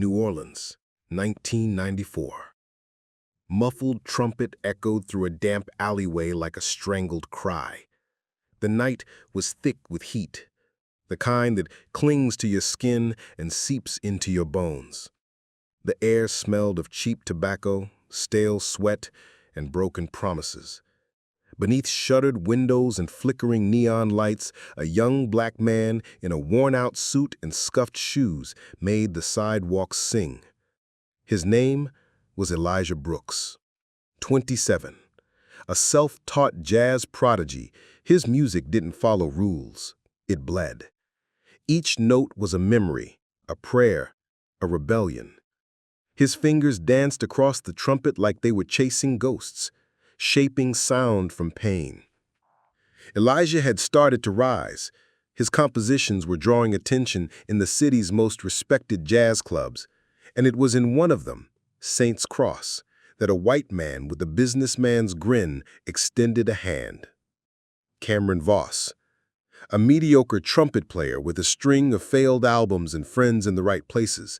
New Orleans, 1994. Muffled trumpet echoed through a damp alleyway like a strangled cry. The night was thick with heat, the kind that clings to your skin and seeps into your bones. The air smelled of cheap tobacco, stale sweat, and broken promises. Beneath shuttered windows and flickering neon lights, a young black man in a worn-out suit and scuffed shoes made the sidewalks sing. His name was Elijah Brooks, 27. A self-taught jazz prodigy, his music didn't follow rules. It bled. Each note was a memory, a prayer, a rebellion. His fingers danced across the trumpet like they were chasing ghosts, shaping sound from pain. Elijah had started to rise. His compositions were drawing attention in the city's most respected jazz clubs, and it was in one of them, Saints Cross, that a white man with a businessman's grin extended a hand. Cameron Voss, a mediocre trumpet player with a string of failed albums and friends in the right places.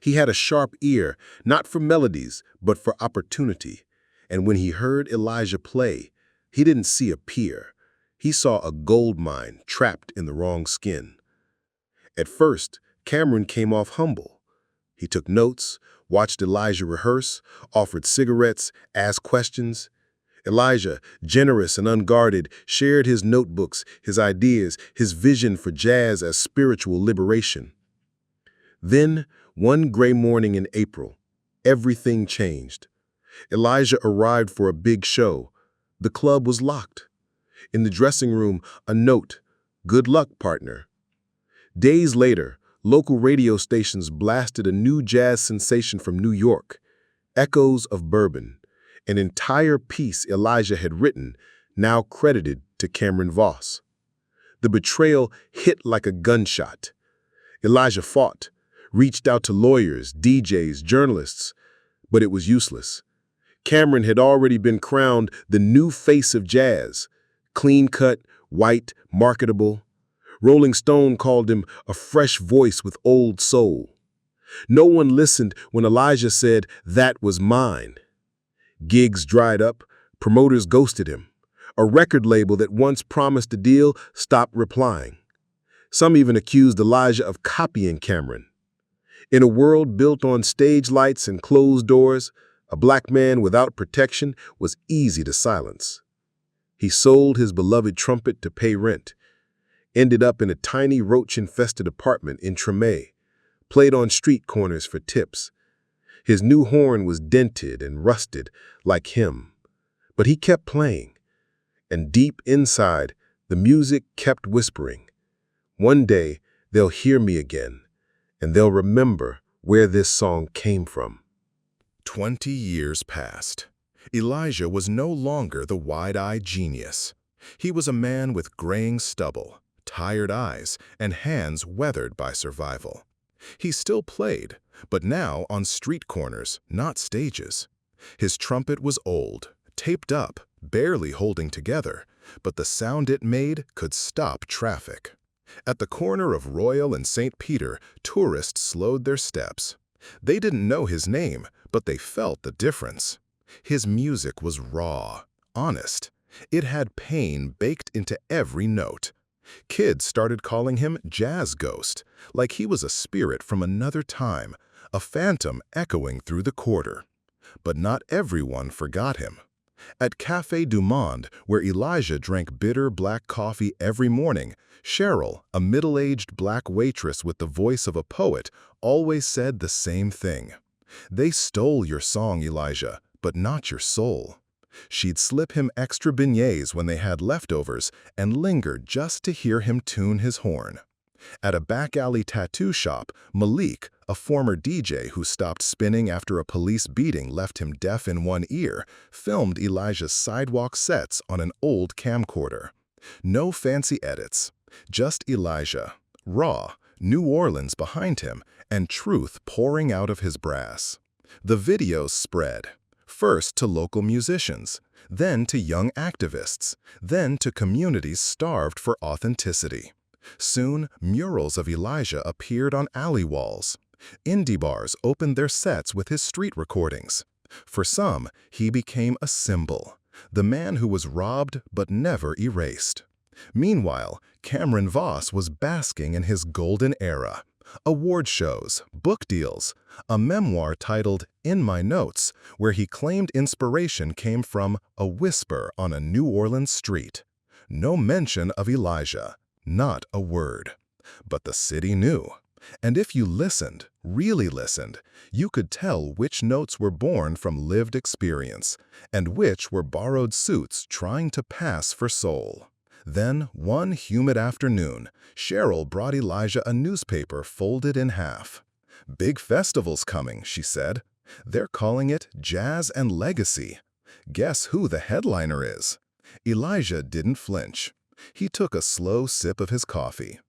He had a sharp ear, not for melodies, but for opportunity. And when he heard Elijah play, he didn't see a peer. He saw a gold mine trapped in the wrong skin. At first, Cameron came off humble. He took notes, watched Elijah rehearse, offered cigarettes, asked questions. Elijah, generous and unguarded, shared his notebooks, his ideas, his vision for jazz as spiritual liberation. Then, one gray morning in April, everything changed. Elijah arrived for a big show. The club was locked. In the dressing room, a note, "Good luck, partner." Days later, local radio stations blasted a new jazz sensation from New York, Echoes of Bourbon, an entire piece Elijah had written, now credited to Cameron Voss. The betrayal hit like a gunshot. Elijah fought, reached out to lawyers, DJs, journalists, but it was useless. Cameron had already been crowned the new face of jazz, clean-cut, white, marketable. Rolling Stone called him a fresh voice with old soul. No one listened when Elijah said, "That was mine." Gigs dried up, promoters ghosted him. A record label that once promised a deal stopped replying. Some even accused Elijah of copying Cameron. In a world built on stage lights and closed doors, a black man without protection was easy to silence. He sold his beloved trumpet to pay rent, ended up in a tiny roach-infested apartment in Treme, played on street corners for tips. His new horn was dented and rusted like him, but he kept playing. And deep inside, the music kept whispering, "One day, they'll hear me again, and they'll remember where this song came from." 20 years passed. Elijah was no longer the wide-eyed genius. He was a man with graying stubble, tired eyes, and hands weathered by survival. He still played, but now on street corners, not stages. His trumpet was old, taped up, barely holding together, but the sound it made could stop traffic. At the corner of Royal and St. Peter, tourists slowed their steps. They didn't know his name, but they felt the difference. His music was raw, honest. It had pain baked into every note. Kids started calling him Jazz Ghost, like he was a spirit from another time, a phantom echoing through the quarter. But not everyone forgot him. At Café du Monde, where Elijah drank bitter black coffee every morning, Cheryl, a middle-aged black waitress with the voice of a poet, always said the same thing. "They stole your song, Elijah, but not your soul." She'd slip him extra beignets when they had leftovers and linger just to hear him tune his horn. At a back-alley tattoo shop, Malik, a former DJ who stopped spinning after a police beating left him deaf in one ear, filmed Elijah's sidewalk sets on an old camcorder. No fancy edits, just Elijah, raw, New Orleans behind him, and truth pouring out of his brass. The videos spread, first to local musicians, then to young activists, then to communities starved for authenticity. Soon, murals of Elijah appeared on alley walls. Indie bars opened their sets with his street recordings. For some, he became a symbol, the man who was robbed but never erased. Meanwhile, Cameron Voss was basking in his golden era. Award shows, book deals, a memoir titled In My Notes, where he claimed inspiration came from a whisper on a New Orleans street. No mention of Elijah, not a word. But the city knew. And if you listened, really listened, you could tell which notes were born from lived experience, and which were borrowed suits trying to pass for soul. Then, one humid afternoon, Cheryl brought Elijah a newspaper folded in half. "Big festival's coming," she said. "They're calling it Jazz and Legacy. Guess who the headliner is?" Elijah didn't flinch. He took a slow sip of his coffee.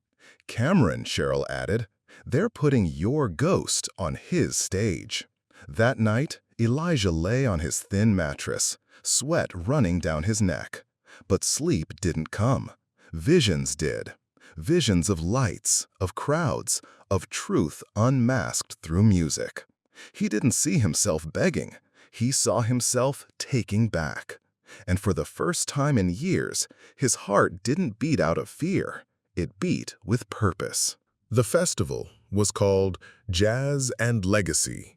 "Cameron," Cheryl added. "They're putting your ghost on his stage." That night, Elijah lay on his thin mattress, sweat running down his neck. But sleep didn't come. Visions did. Visions of lights, of crowds, of truth unmasked through music. He didn't see himself begging. He saw himself taking back. And for the first time in years, his heart didn't beat out of fear. It beat with purpose. The festival was called Jazz and Legacy,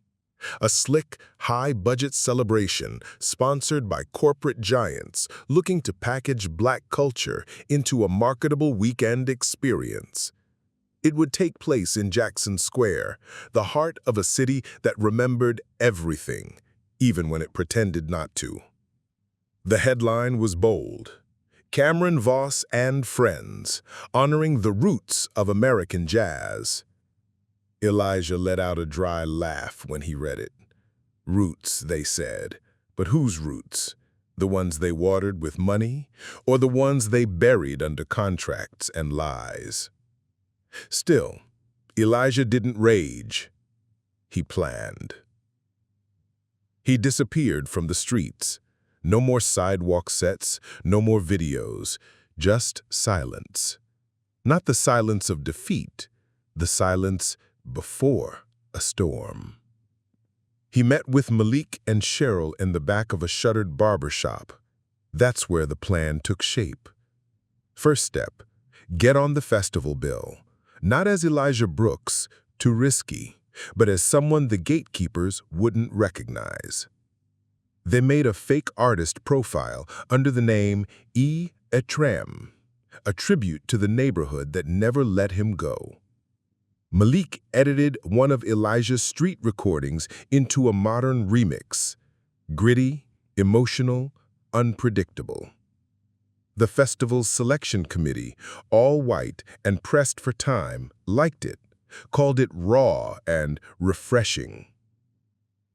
a slick, high-budget celebration sponsored by corporate giants looking to package Black culture into a marketable weekend experience. It would take place in Jackson Square, the heart of a city that remembered everything, even when it pretended not to. The headline was bold: Cameron Voss and Friends, honoring the roots of American jazz. Elijah let out a dry laugh when he read it. Roots, they said. But whose roots? The ones they watered with money, or the ones they buried under contracts and lies? Still, Elijah didn't rage. He planned. He disappeared from the streets. No more sidewalk sets, no more videos, just silence. Not the silence of defeat, the silence before a storm. He met with Malik and Cheryl in the back of a shuttered barber shop. That's where the plan took shape. First step, get on the festival bill. Not as Elijah Brooks, too risky, but as someone the gatekeepers wouldn't recognize. They made a fake artist profile under the name E. Etram, a tribute to the neighborhood that never let him go. Malik edited one of Elijah's street recordings into a modern remix, gritty, emotional, unpredictable. The festival's selection committee, all white and pressed for time, liked it, called it raw and refreshing.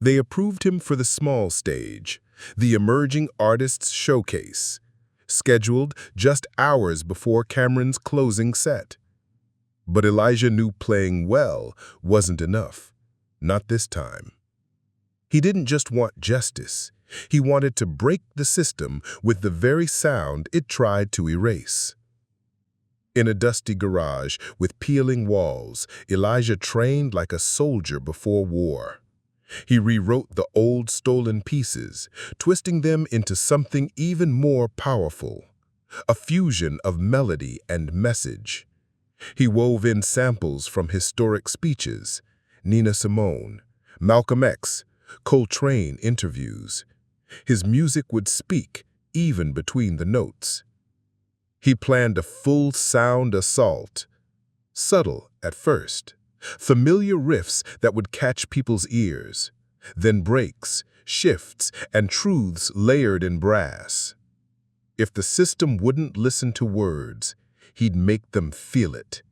They approved him for the small stage, the Emerging Artists Showcase, scheduled just hours before Cameron's closing set. But Elijah knew playing well wasn't enough. Not this time. He didn't just want justice. He wanted to break the system with the very sound it tried to erase. In a dusty garage with peeling walls, Elijah trained like a soldier before war. He rewrote the old stolen pieces, twisting them into something even more powerful, a fusion of melody and message. He wove in samples from historic speeches, Nina Simone, Malcolm X, Coltrane interviews. His music would speak even between the notes. He planned a full sound assault, subtle at first, familiar riffs that would catch people's ears, then breaks, shifts, and truths layered in brass. If the system wouldn't listen to words, he'd make them feel it.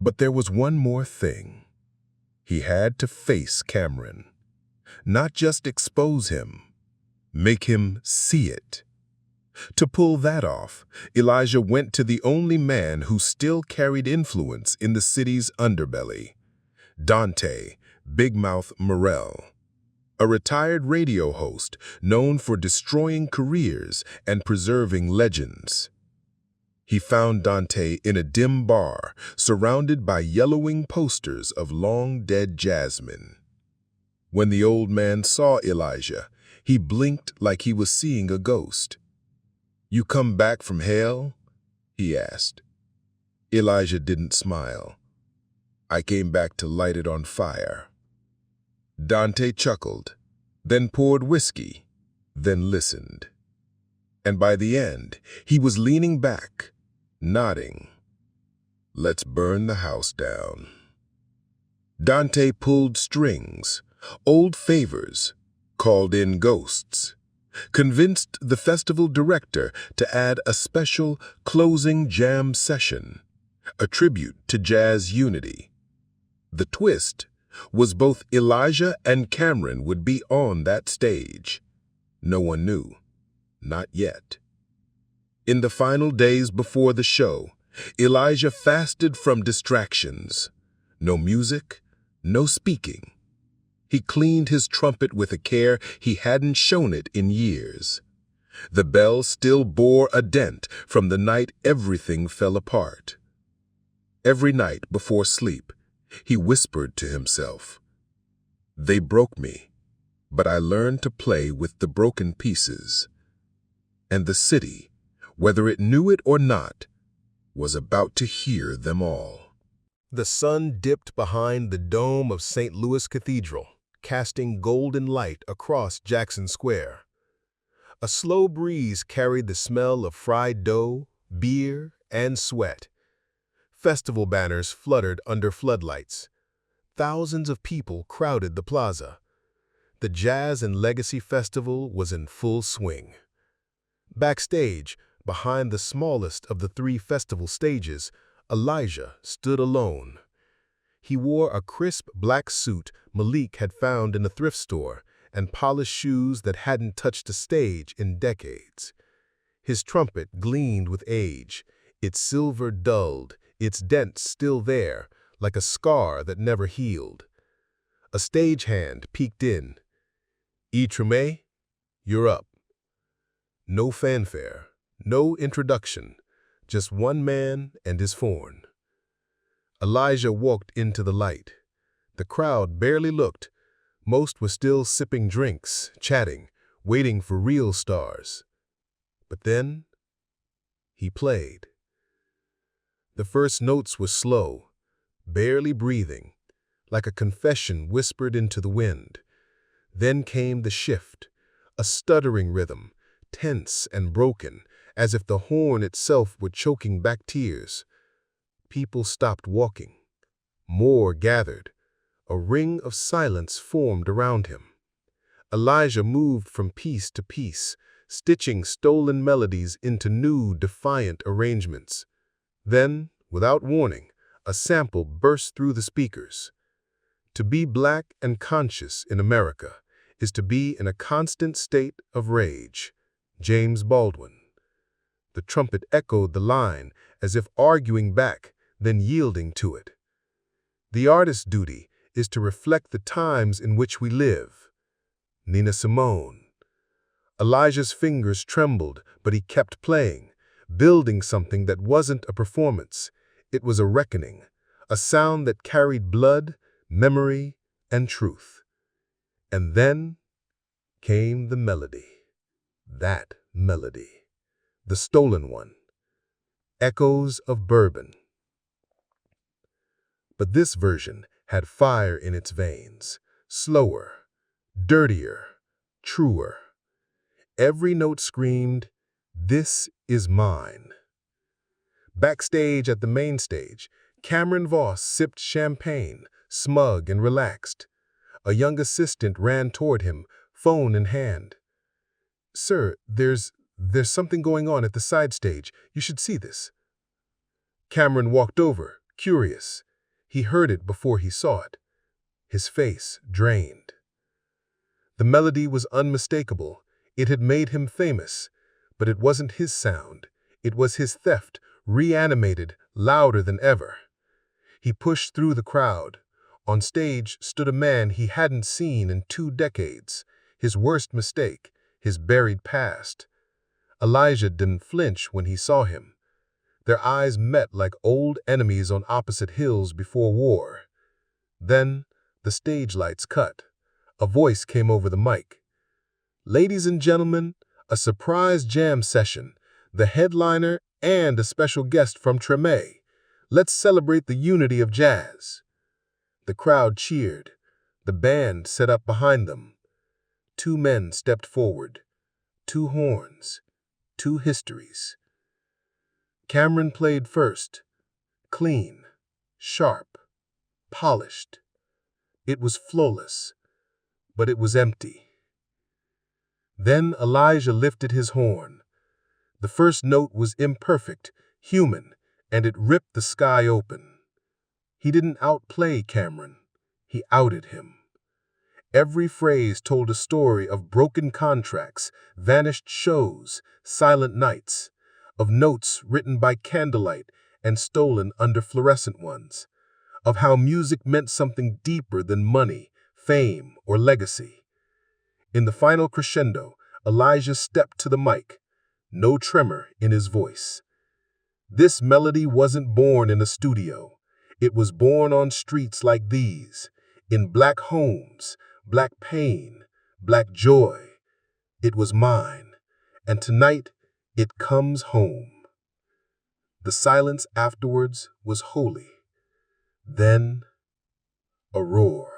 But there was one more thing. He had to face Cameron. Not just expose him, make him see it. To pull that off, Elijah went to the only man who still carried influence in the city's underbelly, Dante Big Mouth Morell, a retired radio host known for destroying careers and preserving legends. He found Dante in a dim bar, surrounded by yellowing posters of long-dead jazzmen. When the old man saw Elijah, he blinked like he was seeing a ghost. "You come back from hell?" he asked. Elijah didn't smile. "I came back to light it on fire." Dante chuckled, then poured whiskey, then listened. And by the end, he was leaning back, nodding. "Let's burn the house down." Dante pulled strings, old favors, called in ghosts, convinced the festival director to add a special closing jam session, a tribute to jazz unity. The twist was both Elijah and Cameron would be on that stage. No one knew. Not yet. In the final days before the show, Elijah fasted from distractions. No music, no speaking. He cleaned his trumpet with a care he hadn't shown it in years. The bell still bore a dent from the night everything fell apart. Every night before sleep, he whispered to himself, "They broke me, but I learned to play with the broken pieces." And the city, whether it knew it or not, was about to hear them all. The sun dipped behind the dome of St. Louis Cathedral, casting golden light across Jackson Square. A slow breeze carried the smell of fried dough, beer, and sweat. Festival banners fluttered under floodlights. Thousands of people crowded the plaza. The Jazz and Legacy Festival was in full swing. Backstage, behind the smallest of the 3 festival stages, Elijah stood alone. He wore a crisp black suit Malik had found in a thrift store and polished shoes that hadn't touched a stage in decades. His trumpet gleamed with age, its silver dulled, its dent still there, like a scar that never healed. A stagehand peeked in. "Trumpet, you're up." No fanfare, no introduction, just one man and his horn. Elijah walked into the light. The crowd barely looked. Most were still sipping drinks, chatting, waiting for real stars. But then, he played. The first notes were slow, barely breathing, like a confession whispered into the wind. Then came the shift, a stuttering rhythm, tense and broken, as if the horn itself were choking back tears. People stopped walking. More gathered. A ring of silence formed around him. Elijah moved from piece to piece, stitching stolen melodies into new, defiant arrangements. Then, without warning, a sample burst through the speakers. To be black and conscious in America is to be in a constant state of rage. James Baldwin. The trumpet echoed the line as if arguing back, then yielding to it. The artist's duty is to reflect the times in which we live. Nina Simone. Elijah's fingers trembled, but he kept playing, building something that wasn't a performance. It was a reckoning, a sound that carried blood, memory, and truth. And then came the melody. That melody. The stolen one. Echoes of Bourbon. But this version had fire in its veins, slower, dirtier, truer. Every note screamed, "This is mine." Backstage at the main stage, Cameron Voss sipped champagne, smug and relaxed. A young assistant ran toward him, phone in hand. "Sir, there's something going on at the side stage. You should see this." Cameron walked over, curious. He heard it before he saw it. His face drained. The melody was unmistakable. It had made him famous. But it wasn't his sound. It was his theft, reanimated, louder than ever. He pushed through the crowd. On stage stood a man he hadn't seen in 2 decades. His worst mistake, his buried past. Elijah didn't flinch when he saw him. Their eyes met like old enemies on opposite hills before war. Then, the stage lights cut. A voice came over the mic. "Ladies and gentlemen, a surprise jam session, the headliner and a special guest from Treme. Let's celebrate the unity of jazz." The crowd cheered. The band set up behind them. Two men stepped forward. Two horns. Two histories. Cameron played first. Clean. Sharp. Polished. It was flawless, but it was empty. Then Elijah lifted his horn. The first note was imperfect, human, and it ripped the sky open. He didn't outplay Cameron. He outed him. Every phrase told a story of broken contracts, vanished shows, silent nights, of notes written by candlelight and stolen under fluorescent ones, of how music meant something deeper than money, fame, or legacy. In the final crescendo, Elijah stepped to the mic, no tremor in his voice. This melody wasn't born in a studio. It was born on streets like these, in black homes, black pain, black joy. It was mine, and tonight it comes home. The silence afterwards was holy. Then, a roar.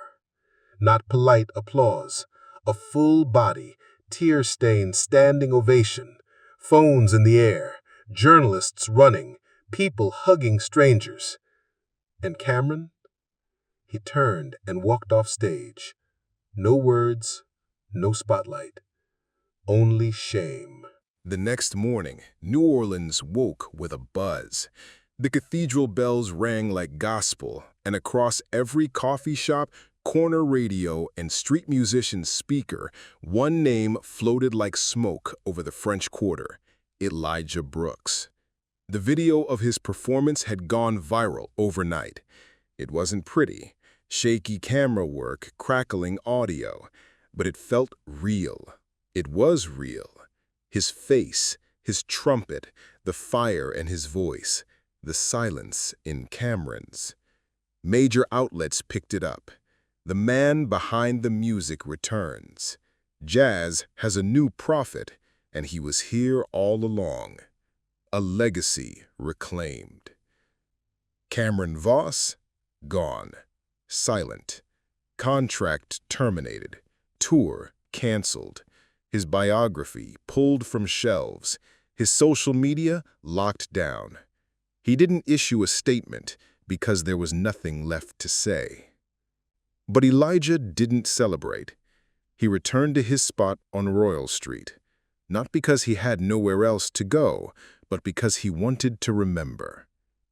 Not polite applause, a full body, tear-stained standing ovation, phones in the air, journalists running, people hugging strangers. And Cameron? He turned and walked off stage. No words, no spotlight, only shame. The next morning, New Orleans woke with a buzz. The cathedral bells rang like gospel, and across every coffee shop, corner radio, and street musician's speaker, one name floated like smoke over the French Quarter: Elijah Brooks. The video of his performance had gone viral overnight. It wasn't pretty, shaky camera work, crackling audio, but it felt real. It was real. His face, his trumpet, the fire in his voice, the silence in Cameron's. Major outlets picked it up. The man behind the music returns. Jazz has a new prophet, and he was here all along. A legacy reclaimed. Cameron Voss, gone. Silent. Contract terminated. Tour canceled. His biography pulled from shelves. His social media locked down. He didn't issue a statement because there was nothing left to say. But Elijah didn't celebrate. He returned to his spot on Royal Street, not because he had nowhere else to go, but because he wanted to remember.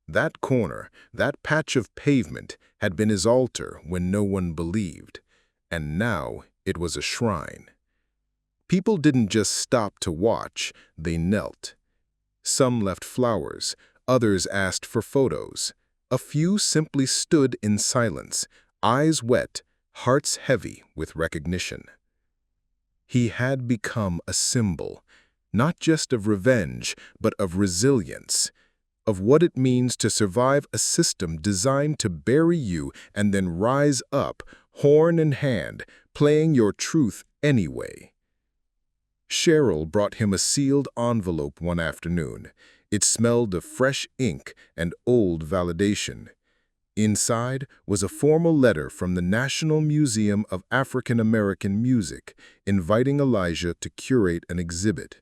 That corner, that patch of pavement, had been his altar when no one believed, and now it was a shrine. People didn't just stop to watch, they knelt. Some left flowers, others asked for photos. A few simply stood in silence, eyes wet, hearts heavy with recognition. He had become a symbol, not just of revenge, but of resilience, of what it means to survive a system designed to bury you and then rise up, horn in hand, playing your truth anyway. Cheryl brought him a sealed envelope one afternoon. It smelled of fresh ink and old validation. Inside was a formal letter from the National Museum of African American Music, inviting Elijah to curate an exhibit.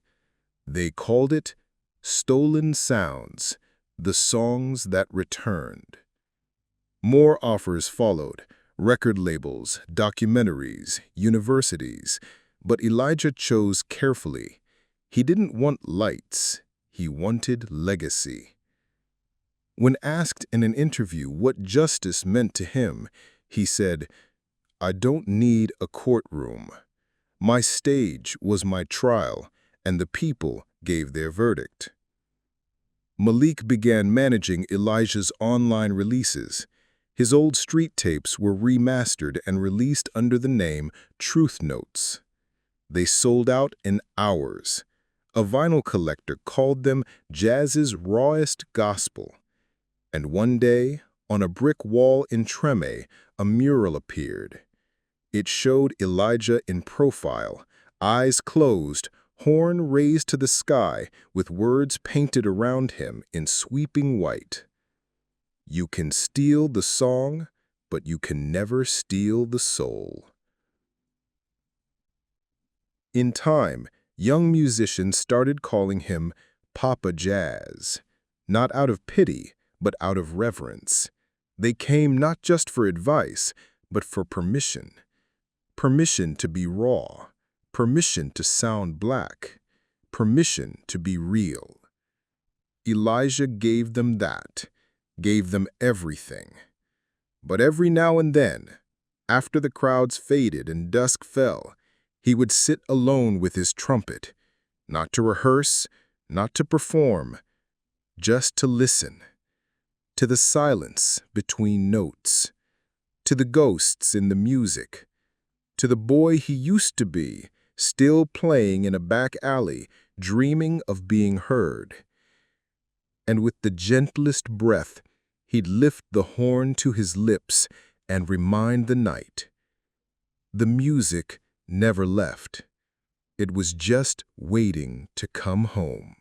They called it Stolen Sounds, the Songs That Returned. More offers followed: record labels, documentaries, universities. But Elijah chose carefully. He didn't want lights. He wanted legacy. When asked in an interview what justice meant to him, he said, "I don't need a courtroom. My stage was my trial, and the people gave their verdict." Malik began managing Elijah's online releases. His old street tapes were remastered and released under the name Truth Notes. They sold out in hours. A vinyl collector called them jazz's rawest gospel. And one day, on a brick wall in Treme, a mural appeared. It showed Elijah in profile, eyes closed, horn raised to the sky, with words painted around him in sweeping white. You can steal the song, but you can never steal the soul. In time, young musicians started calling him Papa Jazz, not out of pity, but out of reverence. They came not just for advice, but for permission. Permission to be raw, permission to sound black, permission to be real. Elijah gave them that, gave them everything. But every now and then, after the crowds faded and dusk fell, he would sit alone with his trumpet, not to rehearse, not to perform, just to listen, to the silence between notes, to the ghosts in the music, to the boy he used to be, still playing in a back alley, dreaming of being heard. And with the gentlest breath, he'd lift the horn to his lips and remind the night. The music never left. It was just waiting to come home.